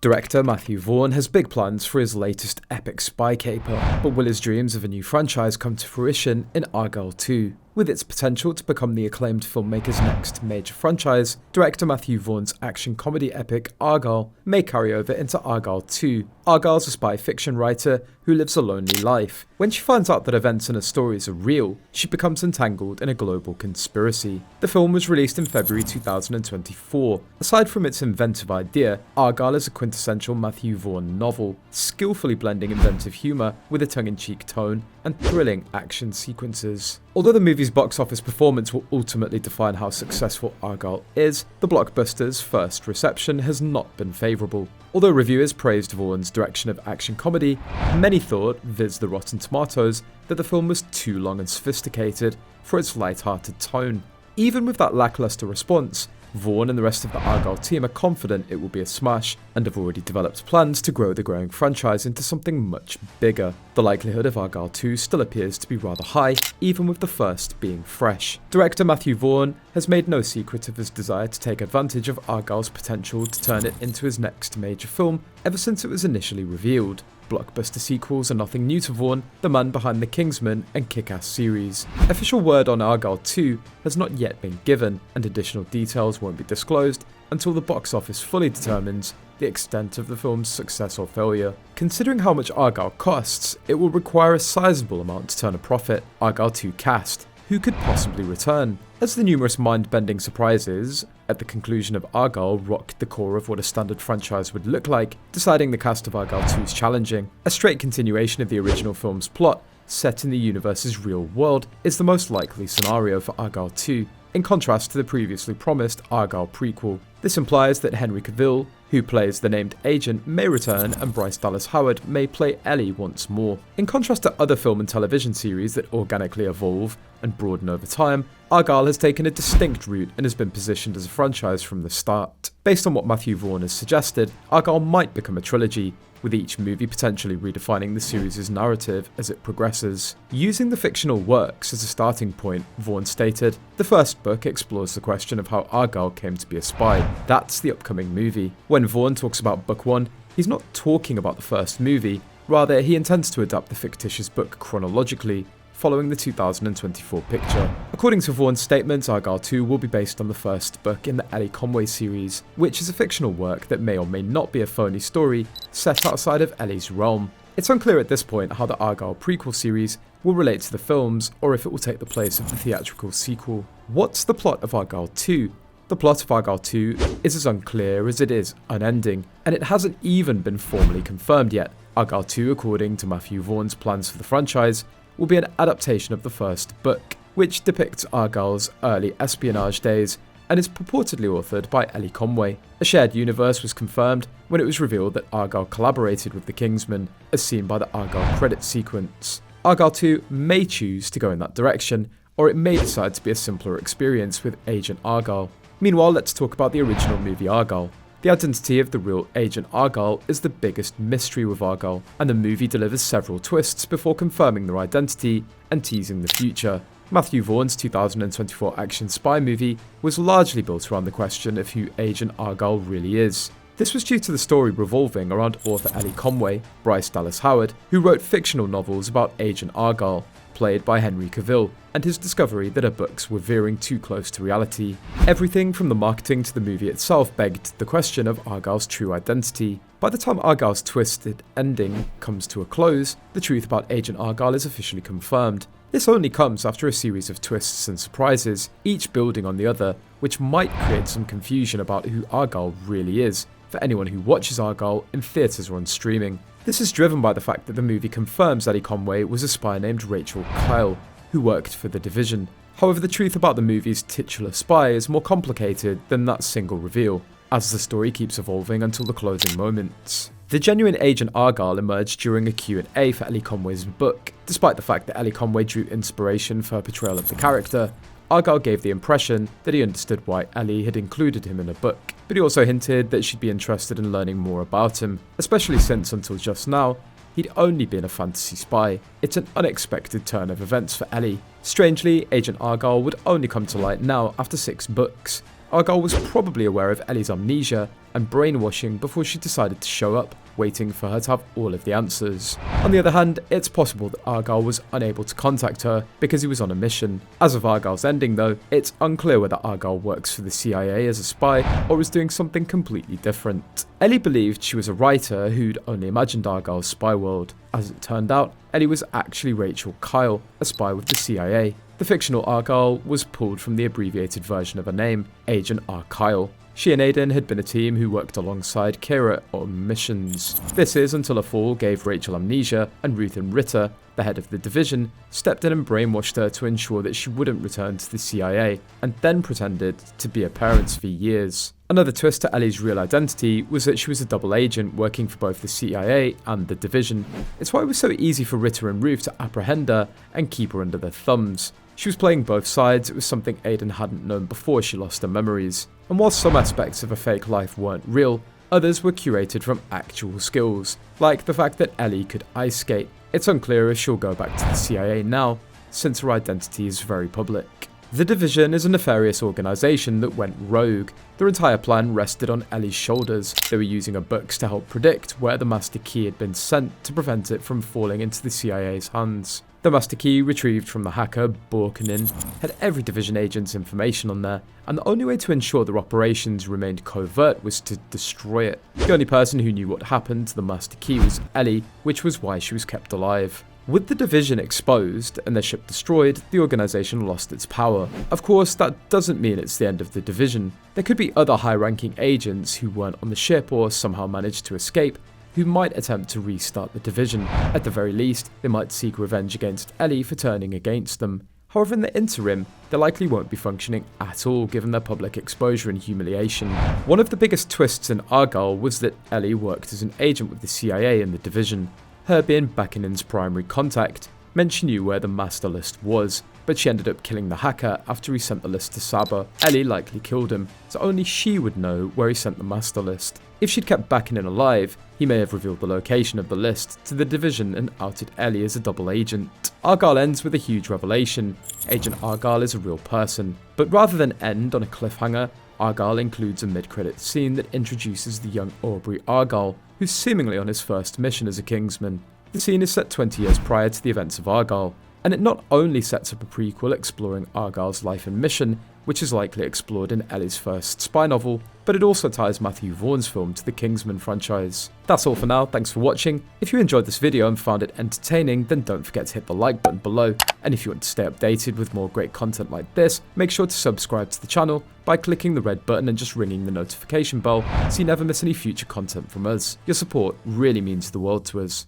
Director Matthew Vaughn has big plans for his latest epic spy caper, but will his dreams of a new franchise come to fruition in Argylle 2? With its potential to become the acclaimed filmmaker's next major franchise, director Matthew Vaughn's action comedy epic Argylle may carry over into Argylle 2. Argylle's a spy fiction writer who lives a lonely life. When she finds out that events in her stories are real, she becomes entangled in a global conspiracy. The film was released in February 2024. Aside from its inventive idea, Argylle is a quintessential Matthew Vaughn novel, skillfully blending inventive humour with a tongue-in-cheek tone and thrilling action sequences. Although the movie's box office performance will ultimately define how successful Argylle is, the blockbuster's first reception has not been favourable. Although reviewers praised Vaughn's direction of action comedy, many thought, viz the Rotten Tomatoes, that the film was too long and sophisticated for its light-hearted tone. Even with that lacklustre response, Vaughn and the rest of the Argylle team are confident it will be a smash, and have already developed plans to grow the growing franchise into something much bigger. The likelihood of Argylle 2 still appears to be rather high, even with the first being fresh. Director Matthew Vaughn has made no secret of his desire to take advantage of Argylle's potential to turn it into his next major film ever since it was initially revealed. Blockbuster sequels are nothing new to Vaughn, the man behind the Kingsman and Kick-Ass series. Official word on Argylle 2 has not yet been given, and additional details won't be disclosed until the box office fully determines the extent of the film's success or failure. Considering how much Argylle costs, it will require a sizable amount to turn a profit. Argylle 2 cast. Who could possibly return? As the numerous mind-bending surprises at the conclusion of Argylle rocked the core of what a standard franchise would look like, deciding the cast of Argylle 2 is challenging. A straight continuation of the original film's plot, set in the universe's real world, is the most likely scenario for Argylle 2, in contrast to the previously promised Argylle prequel. This implies that Henry Cavill, who plays the named agent, may return, and Bryce Dallas Howard may play Ellie once more. In contrast to other film and television series that organically evolve and broaden over time, Argylle has taken a distinct route and has been positioned as a franchise from the start. Based on what Matthew Vaughn has suggested, Argylle might become a trilogy, with each movie potentially redefining the series' narrative as it progresses. Using the fictional works as a starting point, Vaughn stated, "The first book explores the question of how Argylle came to be a spy. That's the upcoming movie." When Vaughn talks about book 1, he's not talking about the first movie, rather he intends to adapt the fictitious book chronologically, following the 2024 picture. According to Vaughn's statements, Argylle 2 will be based on the first book in the Ellie Conway series, which is a fictional work that may or may not be a phony story set outside of Ellie's realm. It's unclear at this point how the Argylle prequel series will relate to the films, or if it will take the place of the theatrical sequel. What's the plot of Argylle 2? The plot of Argylle 2 is as unclear as it is unending, and it hasn't even been formally confirmed yet. Argylle 2, according to Matthew Vaughn's plans for the franchise, will be an adaptation of the first book, which depicts Argylle's early espionage days and is purportedly authored by Ellie Conway. A shared universe was confirmed when it was revealed that Argylle collaborated with the Kingsman, as seen by the Argylle credit sequence. Argylle 2 may choose to go in that direction, or it may decide to be a simpler experience with Agent Argylle. Meanwhile, let's talk about the original movie Argylle. The identity of the real Agent Argylle is the biggest mystery with Argylle, and the movie delivers several twists before confirming their identity and teasing the future. Matthew Vaughn's 2024 action spy movie was largely built around the question of who Agent Argylle really is. This was due to the story revolving around author Ellie Conway, Bryce Dallas Howard, who wrote fictional novels about Agent Argylle, played by Henry Cavill, and his discovery that her books were veering too close to reality. Everything from the marketing to the movie itself begged the question of Argylle's true identity. By the time Argylle's twisted ending comes to a close, the truth about Agent Argylle is officially confirmed. This only comes after a series of twists and surprises, each building on the other, which might create some confusion about who Argylle really is for anyone who watches Argylle in theatres or on streaming. This is driven by the fact that the movie confirms Ellie Conway was a spy named Rachel Kyle, who worked for the Division. However, the truth about the movie's titular spy is more complicated than that single reveal, as the story keeps evolving until the closing moments. The genuine Agent Argylle emerged during a Q&A for Ellie Conway's book. Despite the fact that Ellie Conway drew inspiration for her portrayal of the character, Argylle gave the impression that he understood why Ellie had included him in a book, but he also hinted that she'd be interested in learning more about him, especially since until just now, he'd only been a fantasy spy. It's an unexpected turn of events for Ellie. Strangely, Agent Argylle would only come to light now after 6 books, Argylle was probably aware of Ellie's amnesia and brainwashing before she decided to show up, waiting for her to have all of the answers. On the other hand, it's possible that Argylle was unable to contact her because he was on a mission. As of Argylle's ending though, it's unclear whether Argylle works for the CIA as a spy or is doing something completely different. Ellie believed she was a writer who'd only imagined Argyle's spy world. As it turned out, Ellie was actually Rachel Kyle, a spy with the CIA. The fictional Argylle was pulled from the abbreviated version of her name, Agent R. Kyle. She and Aiden had been a team who worked alongside Kira on missions. This is until a fall gave Rachel amnesia and Ruth and Ritter, the head of the division, stepped in and brainwashed her to ensure that she wouldn't return to the CIA, and then pretended to be her parents for years. Another twist to Ellie's real identity was that she was a double agent working for both the CIA and the division. It's why it was so easy for Ritter and Ruth to apprehend her and keep her under their thumbs. She was playing both sides. It was something Aiden hadn't known before she lost her memories. And while some aspects of her fake life weren't real, others were curated from actual skills, like the fact that Ellie could ice skate. It's unclear if she'll go back to the CIA now, since her identity is very public. The Division is a nefarious organisation that went rogue. Their entire plan rested on Ellie's shoulders. They were using her books to help predict where the Master Key had been sent to prevent it from falling into the CIA's hands. The Master Key, retrieved from the hacker Borkinen, had every Division agent's information on there, and the only way to ensure their operations remained covert was to destroy it. The only person who knew what happened to the Master Key was Ellie, which was why she was kept alive. With the Division exposed and their ship destroyed, the organisation lost its power. Of course, that doesn't mean it's the end of the Division. There could be other high-ranking agents who weren't on the ship or somehow managed to escape, who might attempt to restart the Division. At the very least, they might seek revenge against Ellie for turning against them. However, in the interim, they likely won't be functioning at all given their public exposure and humiliation. One of the biggest twists in Argylle was that Ellie worked as an agent with the CIA and the Division. Her being Beckinen's primary contact meant she knew where the master list was, but she ended up killing the hacker after he sent the list to Saba. Ellie likely killed him, so only she would know where he sent the master list. If she'd kept Beckinen alive, he may have revealed the location of the list to the Division and outed Ellie as a double agent. Argylle ends with a huge revelation. Agent Argylle is a real person. But rather than end on a cliffhanger, Argylle includes a mid-credits scene that introduces the young Aubrey Argylle, who's seemingly on his first mission as a Kingsman. The scene is set 20 years prior to the events of Argylle, and it not only sets up a prequel exploring Argylle's life and mission, which is likely explored in Ellie's first spy novel, but it also ties Matthew Vaughn's film to the Kingsman franchise. That's all for now, thanks for watching. If you enjoyed this video and found it entertaining, then don't forget to hit the like button below, and if you want to stay updated with more great content like this, make sure to subscribe to the channel by clicking the red button and just ringing the notification bell so you never miss any future content from us. Your support really means the world to us.